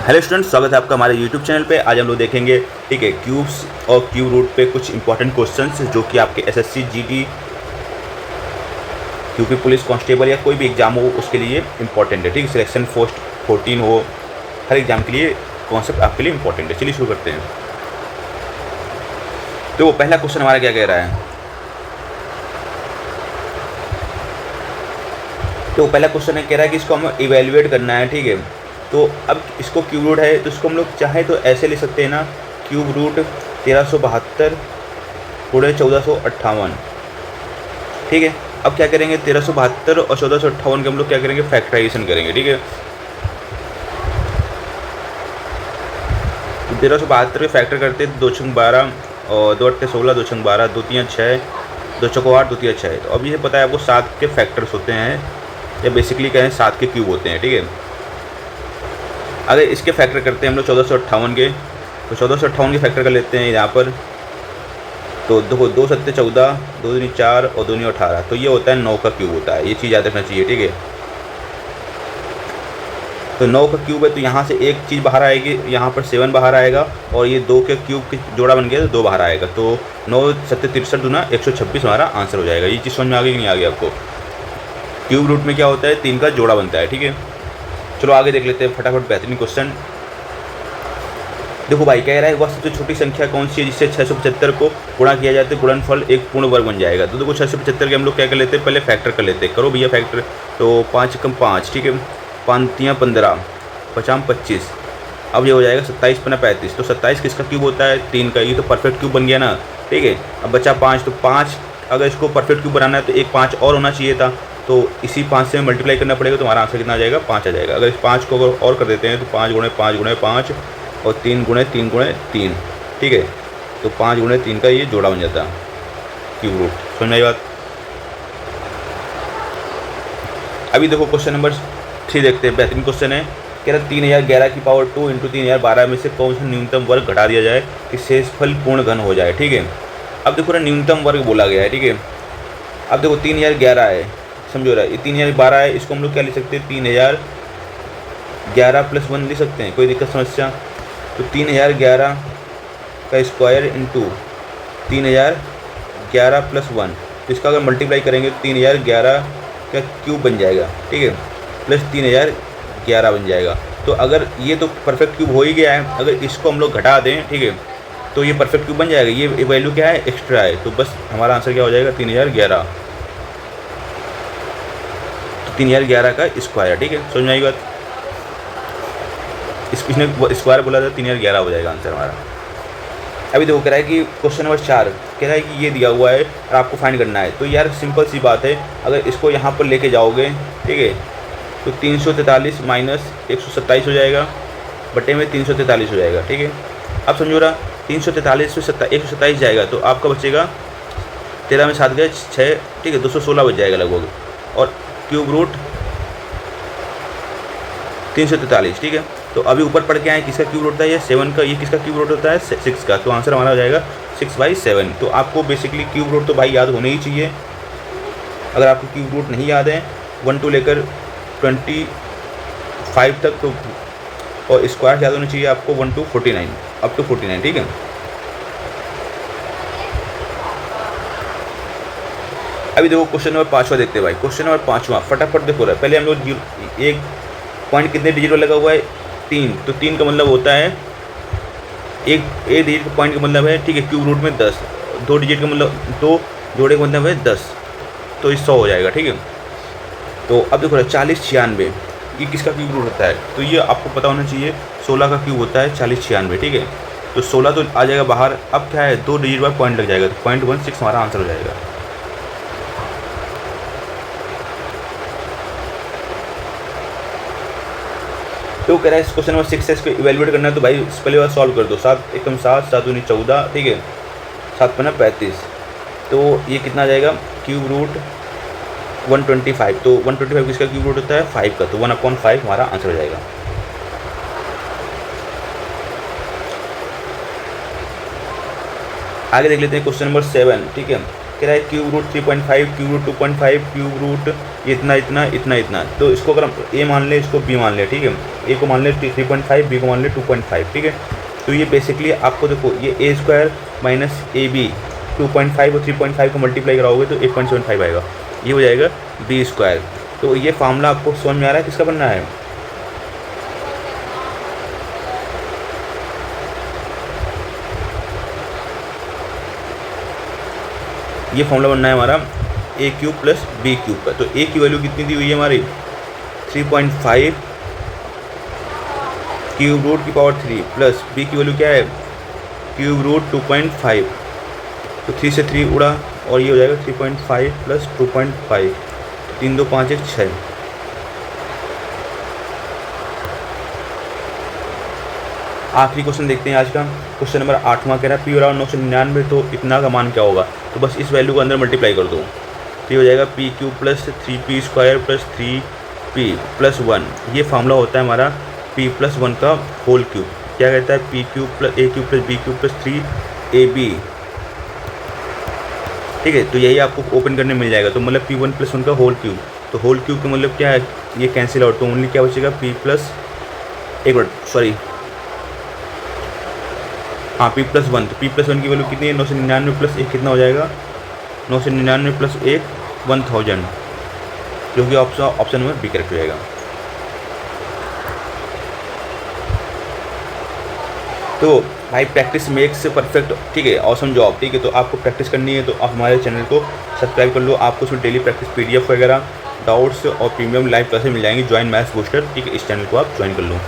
Hello student, स्वागत है आपका हमारे यूट्यूब चैनल पे। आज हम लोग देखेंगे ठीक है क्यूब्स और क्यूब रूट पे कुछ इंपॉर्टेंट क्वेश्चंस जो कि आपके SSC GD UP police constable या कोई भी एग्जाम हो उसके लिए इंपॉर्टेंट है। ठीक है, सिलेक्शन पोस्ट 14 हो, हर एग्जाम के लिए कॉन्सेप्ट आपके लिए इंपॉर्टेंट है। चलिए शुरू करते हैं। तो वो पहला क्वेश्चन हमारा क्या कह रहा है, तो पहला क्वेश्चन है कह रहा है कि इसको हमें इवेल्युएट करना है। ठीक है, तो अब इसको क्यूब रूट है तो इसको हम लोग चाहे तो ऐसे ले सकते हैं ना, क्यूब रूट 1372 गुणे 1458। ठीक है, अब क्या करेंगे 1372 और 1458 के हम लोग क्या करेंगे, फैक्टराइजेशन करेंगे। ठीक है, 1372 के फैक्टर करते हैं 2 छंग 12 और 2 अट्ठे 16, 2 छंग 12, 2 तियां 6, 2 चौको 8, 2 तियां 6। तो अब ये पता है आपको 7 के फैक्टर्स होते हैं या बेसिकली कहें 7 के क्यूब होते हैं। ठीक है, अगर इसके फैक्टर करते हैं हम लोग 1458 के, तो 1458 के फैक्टर कर लेते हैं यहाँ पर। तो देखो 2 सत्ते 14, 2 दूनी 4 और 2 दूनी 18, तो ये होता है 9 का क्यूब होता है। ये चीज़ याद रखना चाहिए। ठीक है, तो 9 का क्यूब है तो यहाँ से एक चीज़ बाहर आएगी, यहाँ पर 7 बाहर आएगा और ये 2 के क्यूब की जोड़ा बन गया तो 2 बाहर आएगा। तो 9 सत्ते 63 दूना 126 हमारा आंसर हो जाएगा। ये चीज़ समझ में आ गई कि नहीं आ गई आपको? क्यूब रूट में क्या होता है, 3 का जोड़ा बनता है। ठीक है, चलो आगे देख लेते हैं फटाफट। बेहतरीन क्वेश्चन देखो भाई, कह रहा है वह सबसे छोटी संख्या कौन सी है जिससे 675 को गुणा किया जाए तो गुणनफल एक पूर्ण वर्ग बन जाएगा। तो देखो 675 के हम लोग क्या कर लेते हैं, पहले फैक्टर कर लेते हैं। करो भैया फैक्टर। तो 5 कम 5, ठीक है, 5 तियां 15, 5 25, अब ये हो जाएगा 27 पना 35। तो 27 किसका क्यूब होता है, 3 का। ये तो परफेक्ट क्यूब बन गया ना। ठीक है, अब बचा 5, तो 5 अगर इसको परफेक्ट क्यूब बनाना है तो एक 5 और होना चाहिए था, तो इसी 5 से मल्टीप्लाई करना पड़ेगा। तो हमारा आंसर कितना आ जाएगा, 5 आ जाएगा। अगर इस 5 को अगर और कर देते हैं तो 5 गुणे 5 गुणे 5 और 3 गुणे 3 गुणे 3। ठीक है, तो 5 गुणे 3 का ये जोड़ा बन जाता है क्यूब रूट। समझ में आई बात? अभी देखो क्वेश्चन नंबर 3 देखते हैं। बेहतरीन क्वेश्चन है, कह रहा 3011 की पावर 2 इंटू 3012 में से कौन सा न्यूनतम वर्ग घटा दिया जाए कि शेषफल पूर्ण घन हो जाए। ठीक है, अब देखो ना न्यूनतम वर्ग बोला गया है। ठीक है, अब देखो 3011 है, समझो रहा है, ये 3012 है, इसको हम लोग क्या ले सकते हैं, 3011 प्लस 1 ले सकते हैं। कोई दिक्कत समस्या? तो 3011 का स्क्वायर इंटू 3011 प्लस 1, तो इसका अगर मल्टीप्लाई करेंगे तो 3011 का क्यूब बन जाएगा। ठीक है, प्लस 3011 बन जाएगा। तो अगर ये तो परफेक्ट क्यूब हो ही गया है, अगर इसको हम लोग घटा दें, ठीक है, तो ये परफेक्ट क्यूब बन जाएगा। ये वैल्यू क्या है, एक्स्ट्रा है। तो बस हमारा आंसर क्या हो जाएगा, 3011। तो 3011 का स्क्वायर। ठीक है, समझ में आई बात? इसने स्क्वायर बोला था, 3011 हो जाएगा आंसर हमारा। अभी देखो कह रहा है कि क्वेश्चन नंबर 4 कह रहा है कि ये दिया हुआ है और आपको फाइंड करना है। तो यार सिंपल सी बात है, अगर इसको यहाँ पर लेके जाओगे, ठीक है, तो 343 माइनस 127 हो जाएगा, बटे में 343 हो जाएगा। ठीक है, अब समझो रहा, 343 से 127 जाएगा तो आपका बचेगा 13 में 7 गए 6, ठीक है, 216 बच जाएगा लगभग। और क्यूब रूट 343। ठीक है, तो अभी ऊपर पढ़ के आए किसका क्यूब रूट होता है, ये 7 का। ये किसका क्यूब रूट होता है, 6 का। तो आंसर हमारा हो जाएगा 6/7। तो आपको बेसिकली क्यूब रूट तो भाई याद होने ही चाहिए। अगर आपको क्यूब रूट नहीं याद है 1 to लेकर 25 तक, तो और स्क्वायर याद होना चाहिए आपको 1 to 49, अप टू 49। ठीक है, अभी देखो क्वेश्चन नंबर 5वां देखते हैं भाई। क्वेश्चन नंबर 5वां फटाफट देखो रहा है। पहले हम लोग एक पॉइंट कितने डिजिट लगा हुआ है, 3। तो 3 का मतलब होता है एक डिजिट का पॉइंट का मतलब है, ठीक है, क्यूब रूट में 10। 2 डिजिट का मतलब 2 जोड़े का मतलब है 10, तो ये 100 हो जाएगा। ठीक है, तो अब देखो 40 96 ये किसका क्यूब रूट होता है, तो ये आपको पता होना चाहिए। 16 का क्यूब होता है 40 96। ठीक है, तो 16 तो आ जाएगा बाहर। अब क्या है, 2 डिजिट बाद पॉइंट लग जाएगा, तो 0.16 हमारा आंसर हो जाएगा। तो कह रहा है इस क्वेश्चन नंबर 6 से इसको इवेल्युएट करना है, तो भाई पहले बार सॉल्व कर दो। 7 एकम 7, 7 दूनी 14, ठीक है, 7 पन्ना 35। तो ये कितना आ जाएगा, क्यूब रूट 125। तो 125 किसका क्यूब रूट होता है, 5 का। तो 1/5 हमारा आंसर हो जाएगा। आगे देख लेते हैं क्वेश्चन नंबर 7। ठीक है, कह रहा है cube root 3.5, cube root 2.5, cube root इतना इतना इतना इतना। तो इसको अगर हम ए मान लें, इसको बी मान लें, ठीक है, ए को मान लें 3.5, बी को मान लें 2.5, ठीक है। तो ये बेसिकली आपको देखो ये ए स्क्वायर माइनस ए बी 2.5 और 3.5 को मल्टीप्लाई कराओगे तो 8.75 आएगा, ये हो जाएगा बी स्क्वायर। तो ये फार्मूला आपको समझ में आ रहा है किसका बनना है? ये फॉर्मूला बनना है हमारा ए क्यूब प्लस बी क्यूब का। तो ए की वैल्यू कितनी दी हुई है हमारी 3.5 क्यूब रूट की पावर 3 प्लस बी की वैल्यू क्या है क्यूब रूट 2.5। तो 3 से 3 उड़ा और ये हो जाएगा 3.5 प्लस 2.5, 3 2 5 1 6। आखिरी क्वेश्चन देखते हैं आज का। क्वेश्चन नंबर 8वां कह रहा है पी बराबर 999, तो इतना का मान क्या होगा? तो बस इस वैल्यू को अंदर मल्टीप्लाई कर दो, तो ये हो जाएगा P cube plus 3p square plus 3p plus 1। ये फार्मूला होता है हमारा p प्लस 1 का होल क्यूब। क्या कहता है? P cube plus A cube plus B cube plus 3ab, ठीक है। तो यही आपको ओपन करने मिल जाएगा। तो मतलब p1 प्लस 1 का होल क्यूब। तो होल क्यूब का मतलब क्या है? ये कैंसिल आउट, तो ओनली क्या बचेगा p प्लस, एक मिनट सॉरी, हाँ p प्लस 1। तो p प्लस 1 की वैल्यू कितनी है? 999 प्लस 1 कितना हो जाएगा? 999 प्लस 1 1000, जो कि ऑप्शन नंबर बी करेक्ट हो जाएगा। तो भाई प्रैक्टिस मेक्स परफेक्ट, ठीक है, ऑसम जॉब, ठीक है। तो आपको प्रैक्टिस करनी है तो आप हमारे चैनल को सब्सक्राइब कर लो। आपको उसमें डेली प्रैक्टिस PDF वगैरह, डाउट्स और प्रीमियम लाइव क्लासेस मिल जाएंगी। ज्वाइन मैथ्स बूस्टर, ठीक है, इस चैनल को आप ज्वाइन कर लो।